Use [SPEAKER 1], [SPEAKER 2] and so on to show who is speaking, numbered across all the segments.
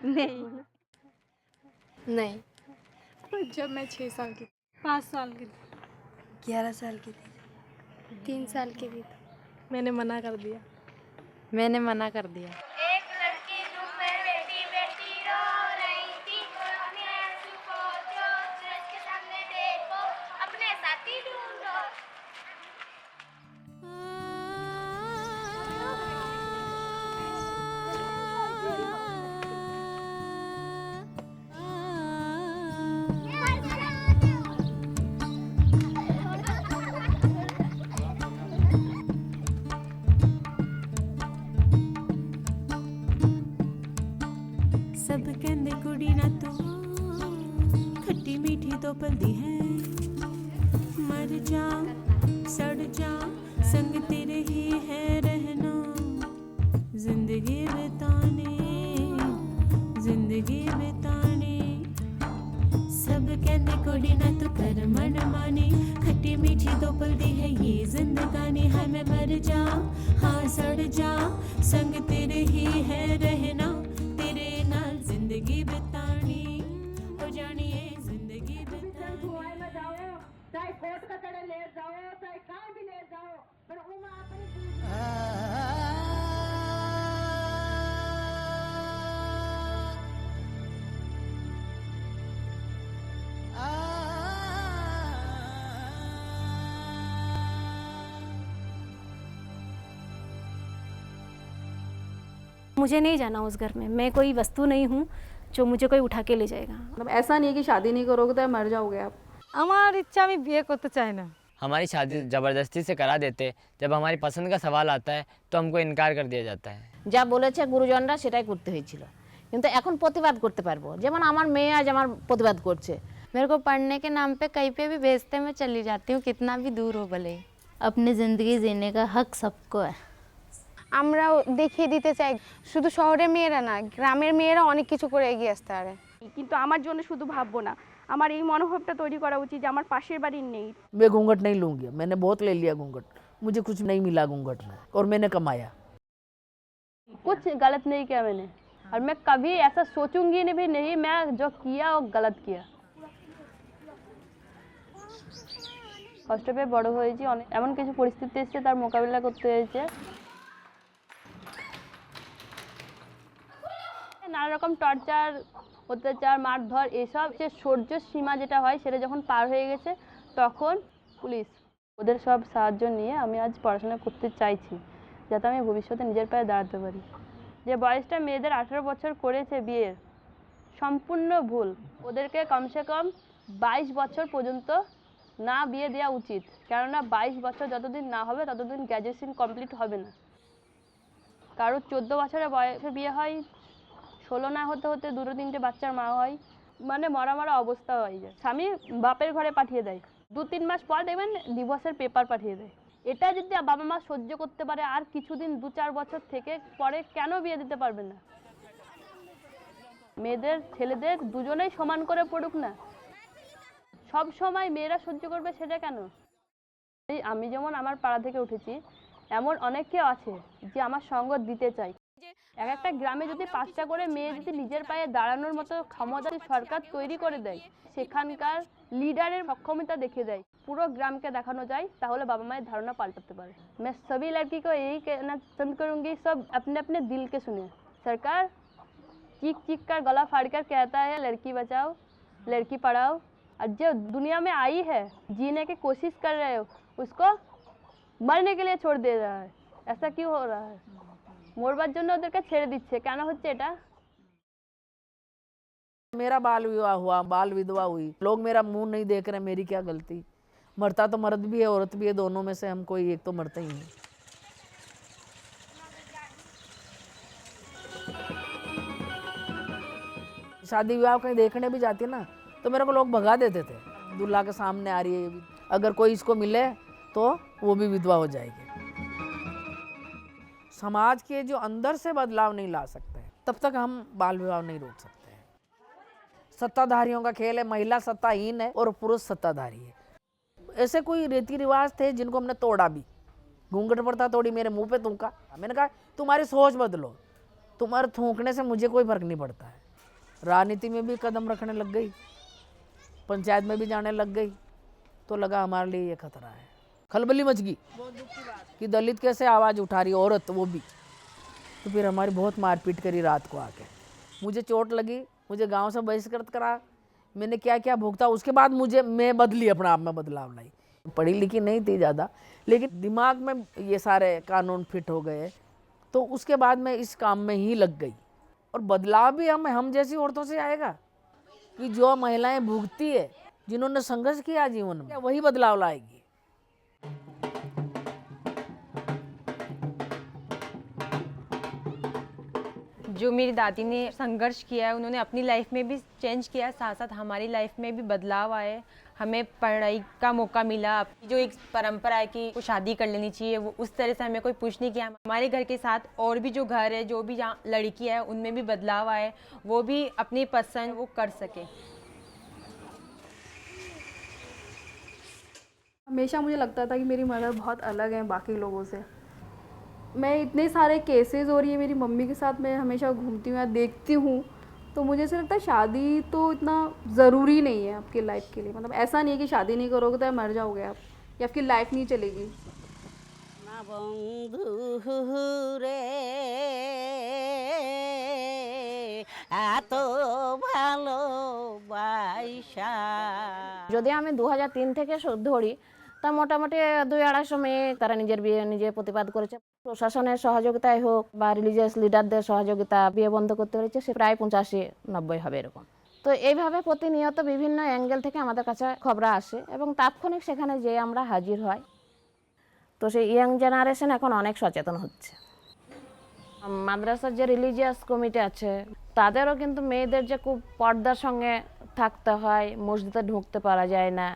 [SPEAKER 1] नहीं
[SPEAKER 2] नहीं।
[SPEAKER 3] जब मैं 6 साल की
[SPEAKER 1] 5 साल की थी।
[SPEAKER 2] 11 साल की थी।
[SPEAKER 3] 3 साल की थी।
[SPEAKER 1] मैंने मना कर दिया।
[SPEAKER 2] मैंने मना कर दिया।
[SPEAKER 4] एक लड़की धूप में बैठी बैठी रो रही थी, अपने आंसू को जो सूरज के सामने देखो, अपने साथी ढूंढो।
[SPEAKER 5] सब कहंदे कुड़ी ना तू खट्टी मीठी तो पलदी है, मर जा सड़ जा संग तेरे ही है रहना, जिंदगी बिताने सब कहंदे कुड़ी ना तू कर मन मानी, खट्टी मीठी तो पलदी है ये जिंदगानी है, मैं मर जा हाँ सड़ जा संग तेरे ही है रहना, तेरे नाल जिंदगी बितानी हो जानी है जिंदगी बितानी।
[SPEAKER 6] कुआं में जाओ, चाहे कोट का कड़े ले जाओ, चाहे कहाँ भी ले जाओ, पर उमा अपनी
[SPEAKER 7] मुझे नहीं जाना उस घर में, मैं कोई वस्तु नहीं हूँ जो मुझे कोई उठा के ले जाएगा।
[SPEAKER 8] मतलब ऐसा नहीं है कि शादी नहीं करोगे तो मर जाओगे आप।
[SPEAKER 1] আমার ইচ্ছা আমি বিয়ে করতে চাই না।
[SPEAKER 9] हमारी शादी ज़बरदस्ती से करा देते, जब हमारी पसंद का सवाल आता है तो हमको इनकार कर दिया जाता है।
[SPEAKER 10] যা বলেছে গুরুজনরা সেটাই করতে হয়েছিল, কিন্তু এখন প্রতিবাদ করতে পারবো, যেমন আমার মেয়ে আজ আমার প্রতিবাদ করছে।
[SPEAKER 11] मेरे को पढ़ने के नाम पे कहीं पे भी भेजते मैं चली जाती हूँ, कितना भी दूर हो भले। अपनी ज़िंदगी जीने का हक सबको है।
[SPEAKER 3] আমরাও দেখিয়ে দিতে চাই শুধু শহরের মেয়েরা না, গ্রামের মেয়েরা অনেক কিছু করে এগিয়ে আসতে পারে। কিন্তু আমার জন্য শুধু ভাববো না, আমার এই মনোভাবটা তৈরি করা উচিত যে আমার পাশের বাড়ির নেই।
[SPEAKER 12] मैं घूंघट नहीं लूंगी, मैंने बहुत ले लिया घूंघट, मुझे कुछ नहीं मिला घूंघट में और मैंने कमाया।
[SPEAKER 8] कुछ गलत नहीं किया मैंने, और मैं कभी ऐसा सोचूंगी नहीं भी नहीं, मैं जो किया वो गलत किया। কষ্ট পেয়ে বড় হয়েছি, অনেক এমন কিছু পরিস্থিতি এসেছে তার মোকাবিলা করতে হয়েছে। নানা রকম টর্চার, অত্যাচার, মারধর, এসব যে সহ্য সীমা যেটা হয় সেটা যখন পার হয়ে গেছে তখন পুলিশ ওদের সব সাহায্য নিয়ে আমি আজ পড়াশোনা করতে চাইছি, যাতে আমি ভবিষ্যতে নিজের পায়ে দাঁড়াতে পারি। যে বয়সটা মেয়েদের 18 বছর করেছে বিয়ের, সম্পূর্ণ ভুল। ওদেরকে কমসে কম 22 বছর পর্যন্ত না বিয়ে দেওয়া উচিত, কেননা 22 বছর যতদিন না হবে ততদিন গ্র্যাজুয়েশন কমপ্লিট হবে না। কারো 14 বছরের বয়সে বিয়ে হয়, 16 না হতে হতে 2-3টে বাচ্চার মা হয়, মানে মরা মরা অবস্থা হয়ে যায়। স্বামী বাপের ঘরে পাঠিয়ে দেয়, 2-3 মাস পর দেখবেন ডিভোর্সের পেপার পাঠিয়ে দেয়। এটা যদি বাবা মা সহ্য করতে পারে, আর কিছুদিন 2-4 বছর থেকে পরে কেন বিয়ে দিতে পারবে না? মেয়েদের ছেলেদের দুজনেই সমান করে পড়ুক না, সব সময় মেয়েরা সহ্য করবে সেটা কেন? আমি যেমন আমার পাড়া থেকে উঠেছি, এমন অনেকে আছে যে আমার সঙ্গ দিতে চায়। এক একটা গ্রামে যদি 5টা করে মেয়ে যদি নিজের পায়ে দাঁড়ানোর মতো ক্ষমতা সরকার তৈরি করে দেয়, সেখানকার লিডারের সক্ষমতা দেখিয়ে দেয়, পুরো গ্রামকে দেখানো যায়, তাহলে বাবা মায়ের ধারণা পাল্টাতে পারে। मैं सभी लड़की को यही कहना पसंद करूँगी, सब अपने अपने दिल के सुने। सरकार चीख चीख कर गला फाड़ कर कहता है लड़की बचाओ लड़की पढ़ाओ, और जो दुनिया में आई है जीने की कोशिश कर रहे हो उसको मरने के लिए छोड़ दे रहा है। ऐसा क्यों हो रहा है? মরবার জন্য ওদেরকে ছেড়ে দিচ্ছে, কেন হচ্ছে এটা?
[SPEAKER 12] मेरा बाल विवाह हुआ, बाल विधवा हुई, लोग मेरा मुंह नहीं देख रहे, मेरी क्या गलती? मरता तो मर्द भी है औरत भी है, दोनों में से हम कोई एक तो मरते ही नहीं। शादी विवाह कहीं देखने भी जाती ना तो मेरे को लोग भगा देते थे, दूल्हा के सामने आ रही है, अगर कोई इसको मिले तो वो भी विधवा हो जाएगी। समाज के जो अंदर से बदलाव नहीं ला सकते तब तक हम बाल विवाह नहीं रोक सकते हैं। सत्ताधारियों का खेल है, महिला सत्ताहीन है और पुरुष सत्ताधारी है। ऐसे कोई रीति रिवाज थे जिनको हमने तोड़ा भी, घूंघट पड़ता तोड़ी, मेरे मुंह पे थूका। मैंने कहा तुम्हारी सोच बदलो, तुम्हारे थूकने से मुझे कोई फर्क नहीं पड़ता है, राजनीति में भी कदम रखने लग गई, पंचायत में भी जाने लग गई, तो लगा हमारे लिए ये खतरा है। खलबली मच गई कि दलित कैसे आवाज़ उठा रही, औरत वो भी। तो फिर हमारी बहुत मारपीट करी रात को आके, मुझे चोट लगी, मुझे गांव से बहिष्कृत करा, मैंने क्या क्या भुगता। उसके बाद मैं बदली, अपने आप में बदलाव लाई। पढ़ी लिखी नहीं थी ज़्यादा, लेकिन दिमाग में ये सारे कानून फिट हो गए, तो उसके बाद मैं इस काम में ही लग गई। और बदलाव भी हम जैसी औरतों से आएगा कि जो महिलाएं भुगती है, जिन्होंने संघर्ष किया जीवन में, वही बदलाव लाएगी।
[SPEAKER 2] जो मेरी दादी ने संघर्ष किया है, उन्होंने अपनी लाइफ में भी चेंज किया, साथ साथ हमारी लाइफ में भी बदलाव आए। हमें पढ़ाई का मौका मिला। जो एक परंपरा है कि शादी कर लेनी चाहिए, वो उस तरह से हमें कोई पुश नहीं किया। हमारे घर के साथ और भी जो घर है, जो भी जहाँ लड़की है, उनमें भी बदलाव आए, वो भी अपनी पसंद वो कर सके।
[SPEAKER 3] हमेशा मुझे लगता था कि मेरी मदर बहुत अलग है बाकी लोगों से। मैं इतने सारे केसेस और ये मेरी मम्मी के साथ मैं हमेशा घूमती हूँ या देखती हूँ, तो मुझे ऐसा लगता है शादी तो इतना ज़रूरी नहीं है आपकी लाइफ के लिए। मतलब ऐसा नहीं है कि शादी नहीं करोगे तो मर जाओगे आप, या आपकी लाइफ नहीं चलेगी।
[SPEAKER 6] ना बंधु रे এত ভালোবাসা।
[SPEAKER 10] যদি আমি 2003 থেকে ধরি, তা মোটামুটি 2-250 মেয়ে তারা নিজের বিয়ে নিজে প্রতিবাদ করেছে। প্রশাসনের সহযোগিতায় হোক বা রিলিজিয়াস লিডারদের সহযোগিতা বিয়ে বন্ধ করতে পেরেছে, সে প্রায় 85-90 হবে এরকম। তো এইভাবে প্রতিনিয়ত বিভিন্ন অ্যাঙ্গেল থেকে আমাদের কাছে খবর আসে এবং তাৎক্ষণিক সেখানে যে আমরা হাজির হয়। তো সেই ইয়াং জেনারেশন এখন অনেক সচেতন হচ্ছে। মাদ্রাসার যে রিলিজিয়াস কমিটি আছে, তাদেরও কিন্তু মেয়েদের যে খুব পর্দার সঙ্গে থাকতে হয়, মসজিদে ঢুকতে পারা যায় না,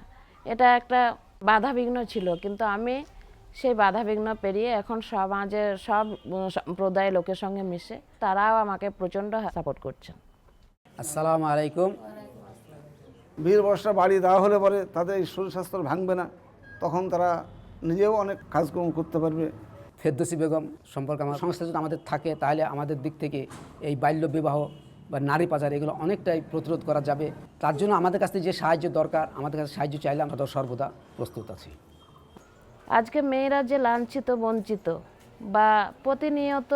[SPEAKER 10] এটা একটা বাধাবিঘ্ন ছিল। কিন্তু আমি সেই বাধাবিঘ্ন পেরিয়ে এখন সমাজের সব সম্প্রদায়ের লোকের সঙ্গে মিশে তারাও আমাকে প্রচণ্ড সাপোর্ট করছেন।
[SPEAKER 13] আসসালামু আলাইকুম।
[SPEAKER 14] বীর বর্ষা বাড়ি দেওয়া হলে পরে তাদের এই শরীর স্বাস্থ্য ভাঙবে না, তখন তারা নিজেও অনেক কাজকর্ম করতে পারবে।
[SPEAKER 13] ফেরদৌসী বেগম সম্পর্কে আমার সংস্থা যদি আমাদের থাকে, তাহলে আমাদের দিক থেকে এই বাল্য বিবাহ বা নারী পাচার এগুলো অনেকটাই প্রতিরোধ করা যাবে। তার জন্য আমাদের কাছে যে সাহায্য দরকার, আমাদের কাছে সাহায্য চাইলে আমরা সর্বদা প্রস্তুত আছি।
[SPEAKER 10] আজকে মেয়েরা যে লাঞ্ছিত বঞ্চিত বা প্রতিনিয়ত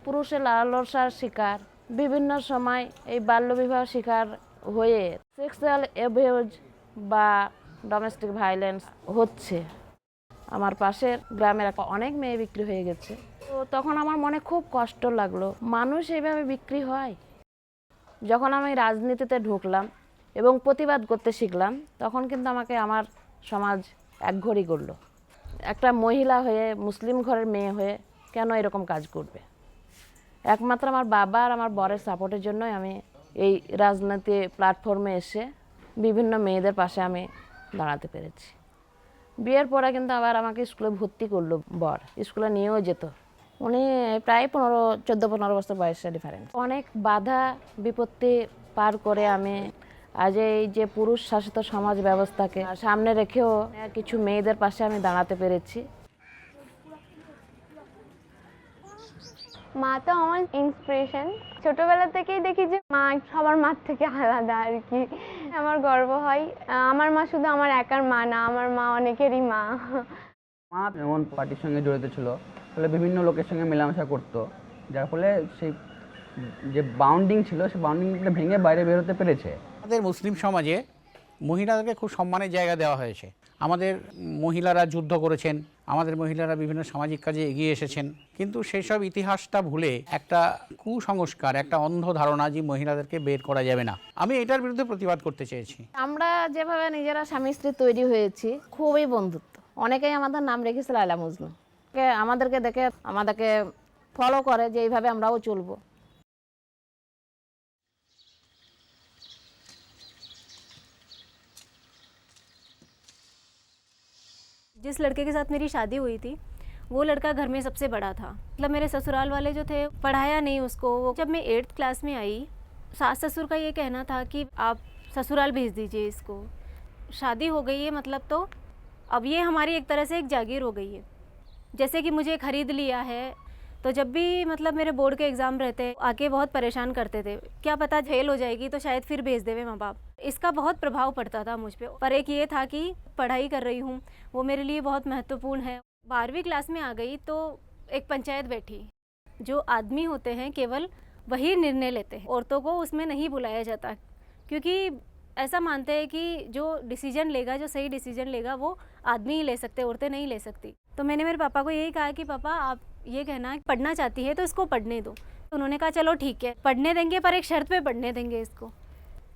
[SPEAKER 10] পুরুষের লালসার শিকার, বিভিন্ন সময় এই বাল্যবিবাহ শিকার হয়ে সেক্সুয়াল অ্যাবিউজ বা ডোমেস্টিক ভায়োলেন্স হচ্ছে। আমার পাশের গ্রামের অনেক মেয়ে বিক্রি হয়ে গেছে। তো তখন আমার মনে খুব কষ্ট লাগলো, মানুষ এইভাবে বিক্রি হয়। যখন আমি রাজনীতিতে ঢুকলাম এবং প্রতিবাদ করতে শিখলাম, তখন কিন্তু আমাকে আমার সমাজ একঘরে করলো। একটা মহিলা হয়ে, মুসলিম ঘরের মেয়ে হয়ে কেন এরকম কাজ করবে? একমাত্র আমার বাবা আর আমার বরের সাপোর্টের জন্যই আমি এই রাজনীতি প্ল্যাটফর্মে এসে বিভিন্ন মেয়েদের পাশে আমি দাঁড়াতে পেরেছি। বিয়ের পরে কিন্তু আবার আমাকে স্কুলে ভর্তি করলো বর, স্কুলে নিয়েও যেত। উনি প্রায় 14-15 বছর বয়সে ডিফারেন্স। অনেক বাধা বিপত্তি পার করে আমি আজ এই যে পুরুষ শাসিত সমাজ ব্যবস্থাকে সামনে রেখেও কিছু মেয়েদের পাশে আমি দাঁড়াতে পেরেছি।
[SPEAKER 3] মা তো আমার ইন্সপিরেশন। ছোটবেলা থেকেই দেখি যে মা সবার মার থেকে আলাদা আর কি। আমার গর্ব হয়, আমার মা শুধু আমার একার মা না, আমার মা অনেকেরই মা।
[SPEAKER 15] মা এমন পার্টির সঙ্গে জড়িত ছিল, ফলে বিভিন্ন লোকের সঙ্গে মেলামেশা করতো, যার ফলে সেই যে বাউন্ডিং ছিল, সেই বাউন্ডিংটা ভেঙে বাইরে বেরোতে পেরেছে।
[SPEAKER 16] আমাদের মুসলিম সমাজে মহিলাদেরকে খুব সম্মানের জায়গা দেওয়া হয়েছে। আমাদের মহিলারা যুদ্ধ করেছেন, আমাদের মহিলারা বিভিন্ন সামাজিক কাজে এগিয়ে এসেছেন, কিন্তু সেই সব ইতিহাসটা ভুলে একটা কুসংস্কার, একটা অন্ধ ধারণা যে মহিলাদেরকে বের করা যাবে না, আমি এটার বিরুদ্ধে প্রতিবাদ করতে চেয়েছি।
[SPEAKER 10] আমরা যেভাবে নিজেরা স্বামী স্ত্রী তৈরি হয়েছি, খুবই বন্ধুত্ব। অনেকেই আমাদের নাম রেখেছে লায়লা মজনু। আমাদেরকে দেখে আমাদেরকে ফলো করে যে এইভাবে আমরাও চলবো।
[SPEAKER 7] जिस लड़के के साथ मेरी शादी हुई थी, वो लड़का घर में सबसे बड़ा था। मतलब मेरे ससुराल वाले जो थे, पढ़ाया नहीं उसको। जब मैं 8th क्लास में आई, सास ससुर का ये कहना था कि आप ससुराल भेज दीजिए इसको, शादी हो गई है मतलब, तो अब ये हमारी एक तरह से एक जागीर हो गई है। जैसे कि मुझे खरीद लिया है, तो जब भी मतलब मेरे बोर्ड के एग्ज़ाम रहते आके बहुत परेशान करते थे, क्या पता फेल हो जाएगी तो शायद फिर भेज देवे माँ बाप। इसका बहुत प्रभाव पड़ता था मुझ पर एक ये था कि पढ़ाई कर रही हूँ वो मेरे लिए बहुत महत्वपूर्ण है। 12वीं क्लास में आ गई तो एक पंचायत बैठी, जो आदमी होते हैं केवल वही निर्णय लेते हैं, औरतों को उसमें नहीं बुलाया जाता, क्योंकि ऐसा मानते हैं कि जो डिसीजन लेगा, जो सही डिसीजन लेगा वो आदमी ही ले सकते, औरतें नहीं ले सकती। तो मैंने मेरे पापा को यही कहा कि पापा आप ये कहना पढ़ना चाहती है तो इसको पढ़ने दो। तो उन्होंने कहा चलो ठीक है पढ़ने देंगे, पर एक शर्त पे पढ़ने देंगे इसको,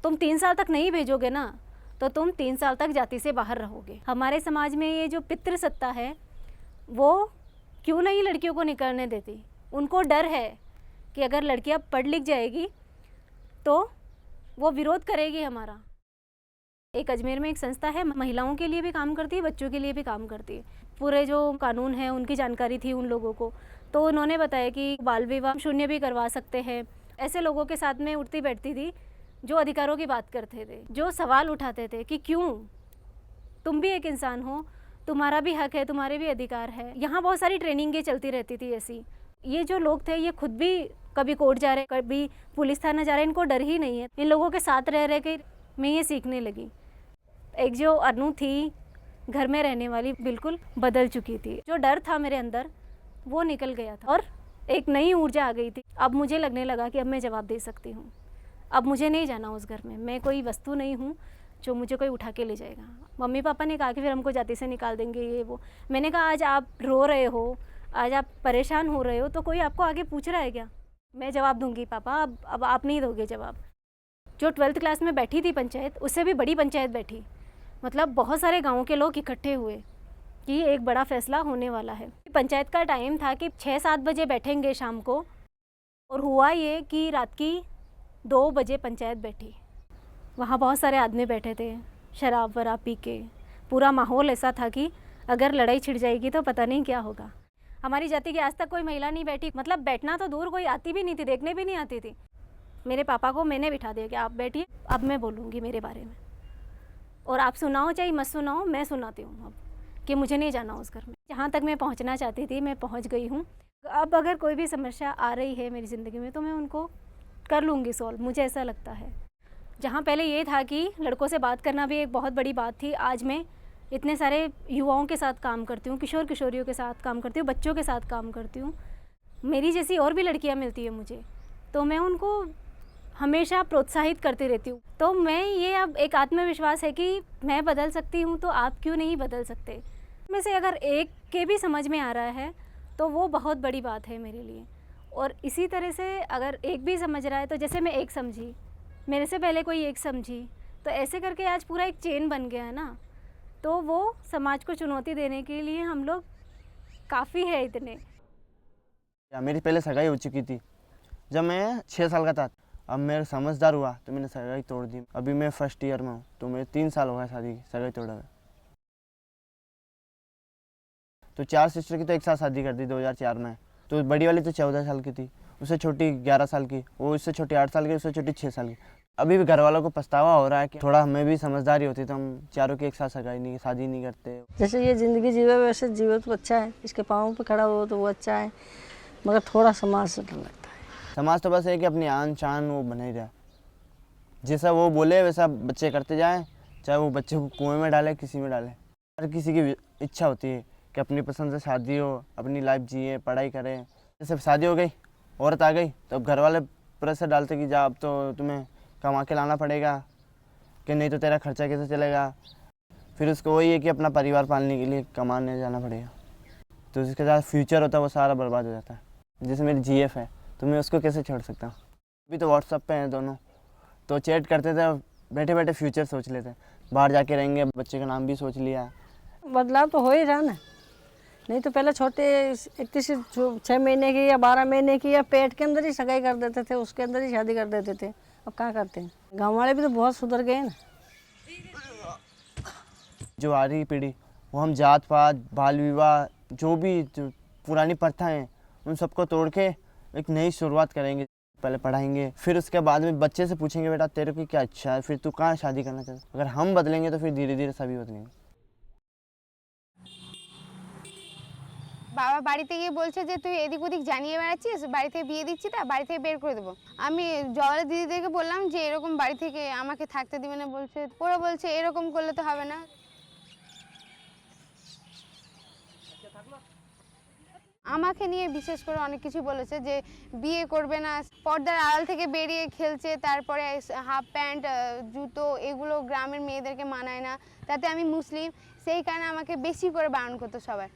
[SPEAKER 7] तुम 3 साल तक नहीं भेजोगे ना तो तुम 3 साल तक जाति से बाहर रहोगे। हमारे समाज में ये जो पितृसत्ता है वो क्यों नहीं लड़कियों को निकलने देती, उनको डर है कि अगर लड़कियां पढ़ लिख जाएगी तो वो विरोध करेगी हमारा। एक अजमेर में एक संस्था है, महिलाओं के लिए भी काम करती है, बच्चों के लिए भी काम करती है। पूरे जो कानून है उनकी जानकारी थी उन लोगों को, तो उन्होंने बताया कि बाल विवाह शून्य भी करवा सकते हैं। ऐसे लोगों के साथ में उठती बैठती थी जो अधिकारों की बात करते थे, जो सवाल उठाते थे कि क्यों, तुम भी एक इंसान हो, तुम्हारा भी हक है, तुम्हारे भी अधिकार है। यहाँ बहुत सारी ट्रेनिंगें चलती रहती थी ऐसी। ये जो लोग थे ये खुद भी कभी कोर्ट जा रहे, कभी पुलिस थाना जा रहे, इनको डर ही नहीं है। इन लोगों के साथ रह रह के मैं ये सीखने लगी। एक जो अनु थी घर में रहने वाली बिल्कुल बदल चुकी थी, जो डर था मेरे अंदर वो निकल गया था और एक नई ऊर्जा आ गई थी। अब मुझे लगने लगा कि अब मैं जवाब दे सकती हूँ, अब मुझे नहीं जाना उस घर में, मैं कोई वस्तु नहीं हूँ जो मुझे कोई उठा के ले जाएगा। मम्मी पापा ने कहा कि फिर हमको जाति से निकाल देंगे ये वो। मैंने कहा आज आप रो रहे हो, आज आप परेशान हो रहे हो तो कोई आपको आगे पूछ रहा है क्या? मैं जवाब दूंगी पापा, अब आप नहीं दोगे जवाब। जो 12th क्लास में बैठी थी पंचायत, उससे भी बड़ी पंचायत बैठी, मतलब बहुत सारे गाँव के लोग इकट्ठे हुए कि एक बड़ा फैसला होने वाला है। पंचायत का टाइम था कि 6-7 बजे बैठेंगे शाम को, और हुआ ये कि रात की 2 बजे पंचायत बैठी। वहाँ बहुत सारे आदमी बैठे थे शराब वराब पी के, पूरा माहौल ऐसा था कि अगर लड़ाई छिड़ जाएगी तो पता नहीं क्या होगा। हमारी जाति की आज तक कोई महिला नहीं बैठी, मतलब बैठना तो दूर, कोई आती भी नहीं थी, देखने भी नहीं आती थी। मेरे पापा को मैंने बिठा दिया कि आप बैठिए, अब मैं बोलूँगी मेरे बारे में, और आप सुनाओ चाहे मत सुनाओ, मैं सुनाती हूँ अब, कि मुझे नहीं जाना उस घर में। जहाँ तक मैं पहुँचना चाहती थी मैं पहुँच गई हूँ। अब अगर कोई भी समस्या आ रही है मेरी ज़िंदगी में तो मैं उनको कर लूँगी सॉल्व, मुझे ऐसा लगता है। जहाँ पहले ये था कि लड़कों से बात करना भी एक बहुत बड़ी बात थी, आज मैं इतने सारे युवाओं के साथ काम करती हूँ, किशोर किशोरियों के साथ काम करती हूँ, बच्चों के साथ काम करती हूँ। मेरी जैसी और भी लड़कियाँ मिलती है मुझे, तो मैं उनको हमेशा प्रोत्साहित करती रहती हूँ। तो मैं ये अब एक आत्मविश्वास है कि मैं बदल सकती हूँ, तो आप क्यों नहीं बदल सकते। में से अगर एक के भी समझ में आ रहा है तो वो बहुत बड़ी बात है मेरे लिए। और इसी तरह से अगर एक भी समझ रहा है, तो जैसे मैं एक समझी, मेरे से पहले कोई एक समझी, तो ऐसे करके आज पूरा एक चेन बन गया है ना। तो वो समाज को चुनौती देने के लिए हम लोग काफ़ी है इतने।
[SPEAKER 17] मेरी पहले सगाई हो चुकी थी जब मैं 6 साल का था। अब मैं समझदार हुआ तो मैंने सगाई तोड़ दी। अभी मैं फर्स्ट ईयर में हूँ, तो मेरे 3 साल हो गए शादी की, सगाई तोड़ा हुआ। तो 4 सिस्टर की तो एक साथ शादी कर दी 2004 में। तो बड़ी वाली तो 14 साल की थी, उससे छोटी 11 साल की, वो उससे छोटी 8 साल की, उससे छोटी 6 साल की। अभी भी घर वालों को पछतावा हो रहा है कि थोड़ा हमें भी समझदारी होती तो हम चारों की एक साथ शादी नहीं करते।
[SPEAKER 18] जैसे ये ज़िंदगी जीवे वैसे जीवे तो अच्छा है, इसके पाँव पे खड़ा हो तो वो अच्छा है, मगर थोड़ा समाज से डर लगता है।
[SPEAKER 17] समाज तो बस है कि अपनी आन शान वो बने ही रहे, जैसा वो बोले वैसा बच्चे करते जाएं, चाहे वो बच्चे को कुएं में डाले, किसी में डाले। हर किसी की इच्छा होती है कि अपनी पसंद से शादी हो, अपनी लाइफ जिए, पढ़ाई करें। जैसे शादी हो गई, औरत आ गई, तो अब घर वाले प्रेशर डालते कि जा अब तो तुम्हें कमा के लाना पड़ेगा, कि नहीं तो तेरा खर्चा कैसे चलेगा। फिर उसको वही है कि अपना परिवार पालने के लिए कमाने जाना पड़ेगा, तो जिसके साथ फ्यूचर होता है वो सारा बर्बाद हो जाता है। जैसे मेरी GF है, तो मैं उसको कैसे छोड़ सकता हूँ। अभी तो व्हाट्सएप पे हैं दोनों, तो चैट करते थे, बैठे बैठे फ्यूचर सोच लेते, बाहर जाके रहेंगे, बच्चे का नाम भी सोच लिया।
[SPEAKER 18] बदलाव तो हो ही रहा ना, नहीं तो पहले छोटे 6 महीने की या 12 महीने की या पेट के अंदर ही सगाई कर देते थे, उसके अंदर ही शादी कर देते थे। अब कहाँ करते हैं, गाँव वाले भी तो बहुत सुधर गए ना।
[SPEAKER 17] जो आ रही पीढ़ी, वो हम जात पात, बाल विवाह, जो भी जो पुरानी प्रथाएं हैं, उन सबको तोड़ के एक नई शुरुआत करेंगे। पहले पढ़ाएंगे, फिर उसके बाद में बच्चे से पूछेंगे बेटा तेरे को क्या अच्छा है, फिर तू कहाँ शादी करना चाहता है। अगर हम बदलेंगे तो फिर धीरे धीरे सभी बदलेंगे।
[SPEAKER 4] বাবা বাড়িতে গিয়ে বলছে যে তুই এদিক ওদিক জানিয়ে বেড়াচ্ছিস, বাড়ি থেকে বিয়ে দিচ্ছি, তা বাড়ি থেকে বের করে দেবো। আমি জওয়ালের দিদিদেরকে বললাম যে এরকম বাড়ি থেকে আমাকে থাকতে দিবে না, বলছে ওরা বলছে এরকম করলে তো হবে না। আমাকে নিয়ে বিশেষ করে অনেক কিছু বলেছে যে বিয়ে করবে না, পর্দার আড়াল থেকে বেরিয়ে খেলছে, তারপরে হাফ প্যান্ট জুতো এগুলো গ্রামের মেয়েদেরকে মানায় না, তাতে আমি মুসলিম, সেই কারণে আমাকে বেশি করে বারণ করতো সবার।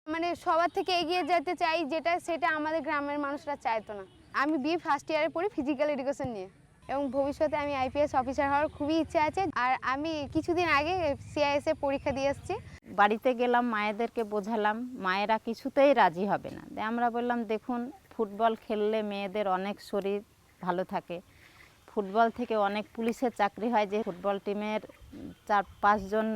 [SPEAKER 4] মানে সবার থেকে এগিয়ে যেতে চাই যেটা, সেটা আমাদের গ্রামের মানুষরা চাইতো না। আমি বিয়ে ফার্স্ট ইয়ারে পড়ি ফিজিক্যাল এডুকেশন নিয়ে, এবং ভবিষ্যতে আমি আইপিএস অফিসার হওয়ার খুবই ইচ্ছা আছে। আর আমি কিছুদিন আগে সিআইএসএ পরীক্ষা দিয়ে এসেছি।
[SPEAKER 11] বাড়িতে গেলাম, মায়েদেরকে বোঝালাম, মায়েরা কিছুতেই রাজি হবে না। আমরা বললাম দেখুন ফুটবল খেললে মেয়েদের অনেক শরীর ভালো থাকে, ফুটবল থেকে অনেক পুলিশের চাকরি হয়, যে ফুটবল টিমের 4-5 জন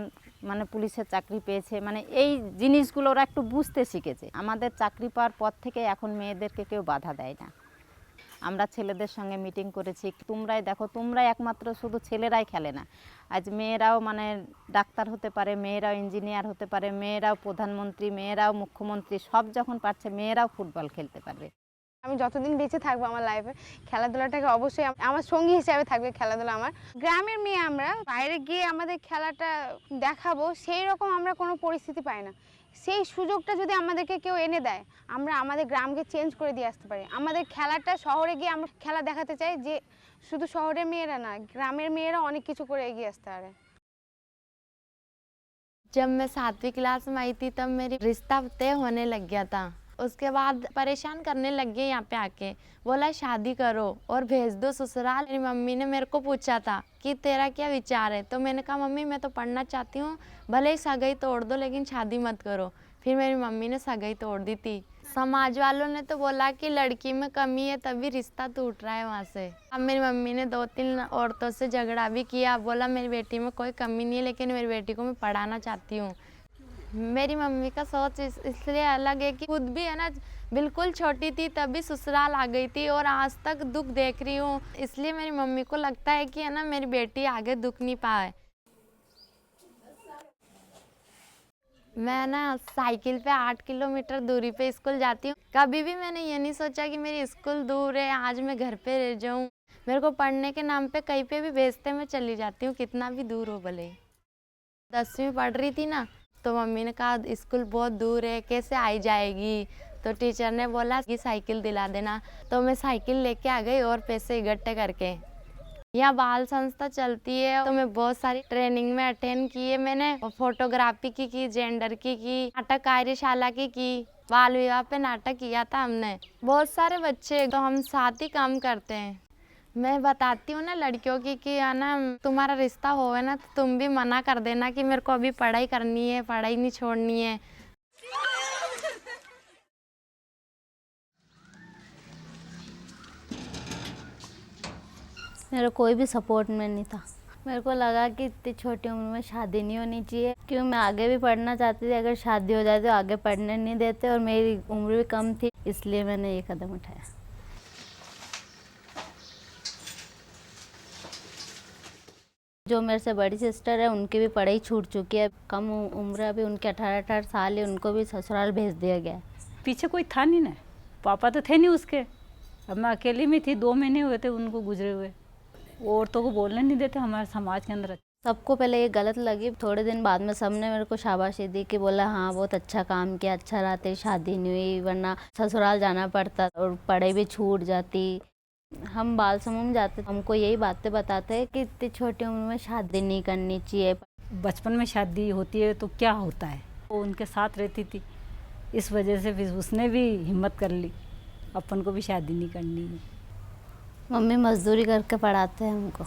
[SPEAKER 11] মানে পুলিশের চাকরি পেয়েছে, মানে এই জিনিসগুলো ওরা একটু বুঝতে শিখেছে। আমাদের চাকরি পাওয়ার পর থেকে এখন মেয়েদেরকে কেউ বাধা দেয় না। আমরা ছেলেদের সঙ্গে মিটিং করেছি, তোমরাই দেখো, তোমরাই একমাত্র শুধু ছেলেরাই খেলে না, আজ মেয়েরাও মানে ডাক্তার হতে পারে, মেয়েরাও ইঞ্জিনিয়ার হতে পারে, মেয়েরাও প্রধানমন্ত্রী, মেয়েরাও মুখ্যমন্ত্রী, সব যখন পারছে মেয়েরাও ফুটবল খেলতে পারবে।
[SPEAKER 4] আমি যতদিন বেঁচে থাকবো আমার লাইফে খেলাধুলাটাকে অবশ্যই আমার সঙ্গী হিসাবে থাকবে খেলাধুলা। আমার গ্রামের মেয়ে, আমরা বাইরে গিয়ে আমাদের খেলাটা দেখাবো সেই রকম আমরা কোনো পরিস্থিতি পাই না। সেই সুযোগটা যদি আমাদেরকে কেউ এনে দেয়, আমরা আমাদের গ্রামকে চেঞ্জ করে দিয়ে আসতে পারি। আমাদের খেলাটা শহরে গিয়ে আমরা খেলা দেখাতে চাই যে শুধু শহরের মেয়েরা না, গ্রামের মেয়েরা অনেক কিছু করে এগিয়ে আসতে পারে।
[SPEAKER 11] जब मैं 7वीं क्लास में आई थी तब मेरी रिश्ता तय होने लग गया था। उसके बाद परेशान करने लग गए यहाँ पे आके, बोला शादी करो और भेज दो ससुराल। मेरी मम्मी ने मेरे को पूछा था कि तेरा क्या विचार है, तो मैंने कहा मम्मी मैं तो पढ़ना चाहती हूँ, भले ही सगाई तोड़ दो लेकिन शादी मत करो। फिर मेरी मम्मी ने सगाई तोड़ दी थी। समाज वालों ने तो बोला कि लड़की में कमी है तभी रिश्ता टूट रहा है वहाँ से। अब मेरी मम्मी ने 2-3 औरतों से झगड़ा भी किया, बोला मेरी बेटी में कोई कमी नहीं है लेकिन मेरी बेटी को मैं पढ़ाना चाहती हूँ। मेरी मम्मी का सोच इसलिए अलग है कि खुद भी है ना बिल्कुल छोटी थी तभी ससुराल आ गई थी और आज तक दुख देख रही हूँ, इसलिए मेरी मम्मी को लगता है कि है ना मेरी बेटी आगे दुख नहीं पाए। मैं ना साइकिल पे 8 किलोमीटर दूरी पे स्कूल जाती हूँ। कभी भी मैंने ये नहीं सोचा कि मेरी स्कूल दूर है, आज मैं घर पे रह जाऊँ। मेरे को पढ़ने के नाम पे कहीं पे भी भेजते मैं चली जाती हूँ, कितना भी दूर हो भले। 10वीं पढ़ रही थी ना, तो मम्मी ने कहा स्कूल बहुत दूर है कैसे आई जाएगी, तो टीचर ने बोला कि साइकिल दिला देना, तो मैं साइकिल लेके आ गई और पैसे इकट्ठे करके। यहाँ बाल संस्था चलती है तो मैं बहुत सारी ट्रेनिंग में अटेंड किए। मैंने फोटोग्राफी की जेंडर की नाटक कार्यशाला की बाल विवाह पे नाटक किया था हमने। बहुत सारे बच्चे तो हम साथ ही काम करते हैं। मैं बताती हूँ ना लड़कियों की कि है ना तुम्हारा रिश्ता होवे ना तो तुम भी मना कर देना कि मेरे को अभी पढ़ाई करनी है, पढ़ाई नहीं छोड़नी है।
[SPEAKER 7] मेरा कोई भी सपोर्ट में नहीं था। मेरे को लगा कि इतनी छोटी उम्र में शादी नहीं होनी चाहिए, क्योंकि मैं आगे भी पढ़ना चाहती थी। अगर शादी हो जाए तो आगे पढ़ने नहीं देते और मेरी उम्र भी कम थी, इसलिए मैंने ये कदम उठाया। जो मेरे से बड़ी सिस्टर है उनकी भी पढ़ाई छूट चुकी है, कम उम्र अभी उनके 18-18 साल है, उनको भी ससुराल भेज दिया गया है।
[SPEAKER 19] पीछे कोई था नहीं ना, पापा तो थे नहीं उसके, अब मैं अकेली में थी। 2 महीने हुए थे उनको गुजरे हुए। औरतों को बोलने नहीं देते हमारे समाज के अंदर।
[SPEAKER 7] सबको पहले ये गलत लगी, थोड़े दिन बाद में सबने मेरे को शाबाशी दी कि बोला हाँ बहुत अच्छा काम किया, अच्छा रहा, तेरी शादी नहीं हुई, वरना ससुराल जाना पड़ता और पढ़ाई भी छूट जाती। हम बाल समूह में जाते, हमको यही बातें बताते हैं कि इतनी छोटी उम्र में शादी नहीं करनी चाहिए।
[SPEAKER 19] बचपन में शादी होती है तो क्या होता है, वो उनके साथ रहती थी, इस वजह से फिर उसने भी हिम्मत कर ली अपन को भी शादी नहीं करनी है।
[SPEAKER 7] मम्मी मजदूरी करके पढ़ाते हैं हमको।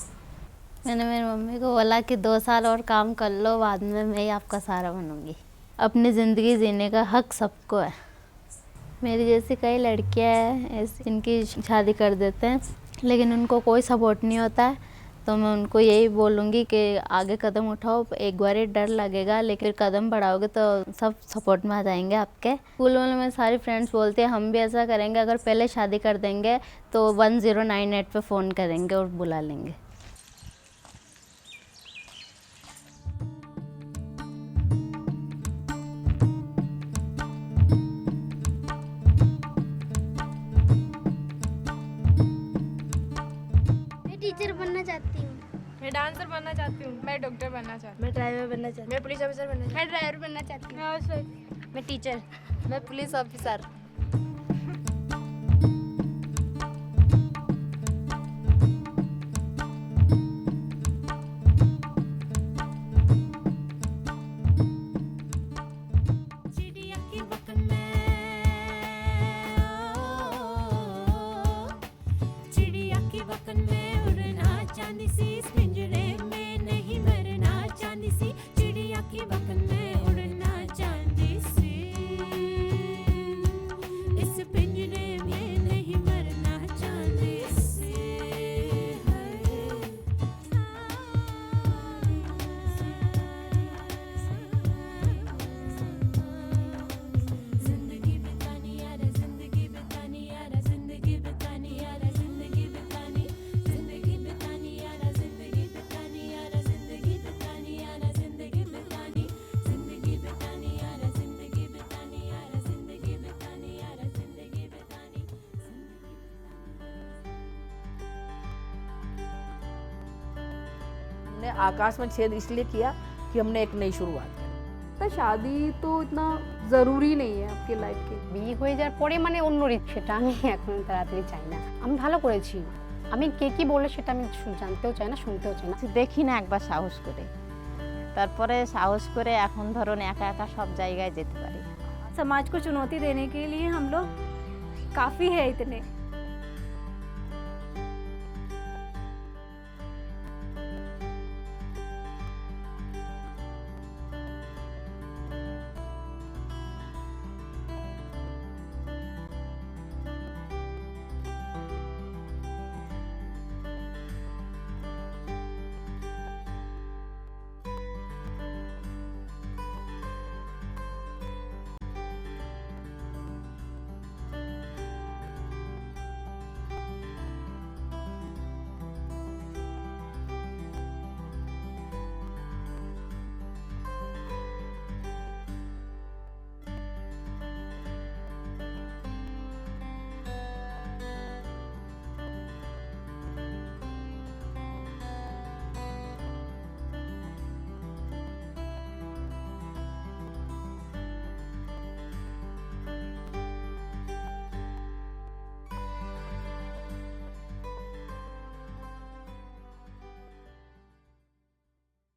[SPEAKER 7] मैंने मेरी मम्मी को बोला कि 2 साल और काम कर लो, बाद में मैं ही आपका सहारा बनूंगी। अपनी ज़िंदगी जीने का हक सबको है। मेरी जैसी कई लड़कियां हैं ऐसी, इनकी शादी कर देते हैं लेकिन उनको कोई सपोर्ट नहीं होता है। तो मैं उनको यही बोलूँगी कि आगे कदम उठाओ। एक बार ही डर लगेगा लेकिन कदम बढ़ाओगे तो सब सपोर्ट में आ जाएंगे आपके। स्कूल में मेरे सारी फ्रेंड्स बोलते हैं हम भी ऐसा करेंगे, अगर पहले शादी कर देंगे तो 1098 पे फ़ोन करेंगे और बुला लेंगे।
[SPEAKER 1] डांसर बनना चाहती हूँ।
[SPEAKER 4] मैं डॉक्टर बनना चाहती
[SPEAKER 7] मैं ड्राइवर बनना चाहती
[SPEAKER 4] मैं पुलिस ऑफिसर बनना मैं ड्राइवर बनना चाहती हूँ
[SPEAKER 7] मैं टीचर
[SPEAKER 11] मैं पुलिस ऑफिसर।
[SPEAKER 5] चिड़िया के वतन में, चिड़िया के वतन में उड़ना चांदी सी, इस पिंजरे में नहीं मरना चांदी सी, चिड़िया के वतन में उड़ना चांदी सी, इस पिंजरे में नहीं मरना चांदी सी। जिंदगी बितानी यारा, जिंदगी बितानी यारा, जिंदगी बितानी यारा, जिंदगी बितानी, जिंदगी बितानी यारा, जिंदगी बितानी यारा, जिंदगी बितानी यारा, जिंदगी बितानी, जिंदगी बितानी यारा, जिंदगी बितानी यारा, जिंदगी बितानी यारा, जिंदगी बितानी।
[SPEAKER 12] हमने आकाश में छेद इसलिए किया कि हमने एक नई शुरुआत की।
[SPEAKER 3] तो शादी तो इतना ज़रूरी नहीं है आपकी लाइफ के।
[SPEAKER 4] বিয়ে হয়ে যাওয়ার পরে মানে অন্য রীত, সেটা আমি এখন তাড়াতাড়ি চাই না। আমি ভালো করেছি, আমি কে কি বলে সেটা আমি জানতেও চাই না, শুনতেও চাই না।
[SPEAKER 10] দেখি না একবার সাহস করে, তারপরে সাহস করে এখন ধরুন একা একা সব জায়গায় যেতে পারি।
[SPEAKER 7] समाज को चुनौती देने के लिए हम लोग काफ़ी है इतने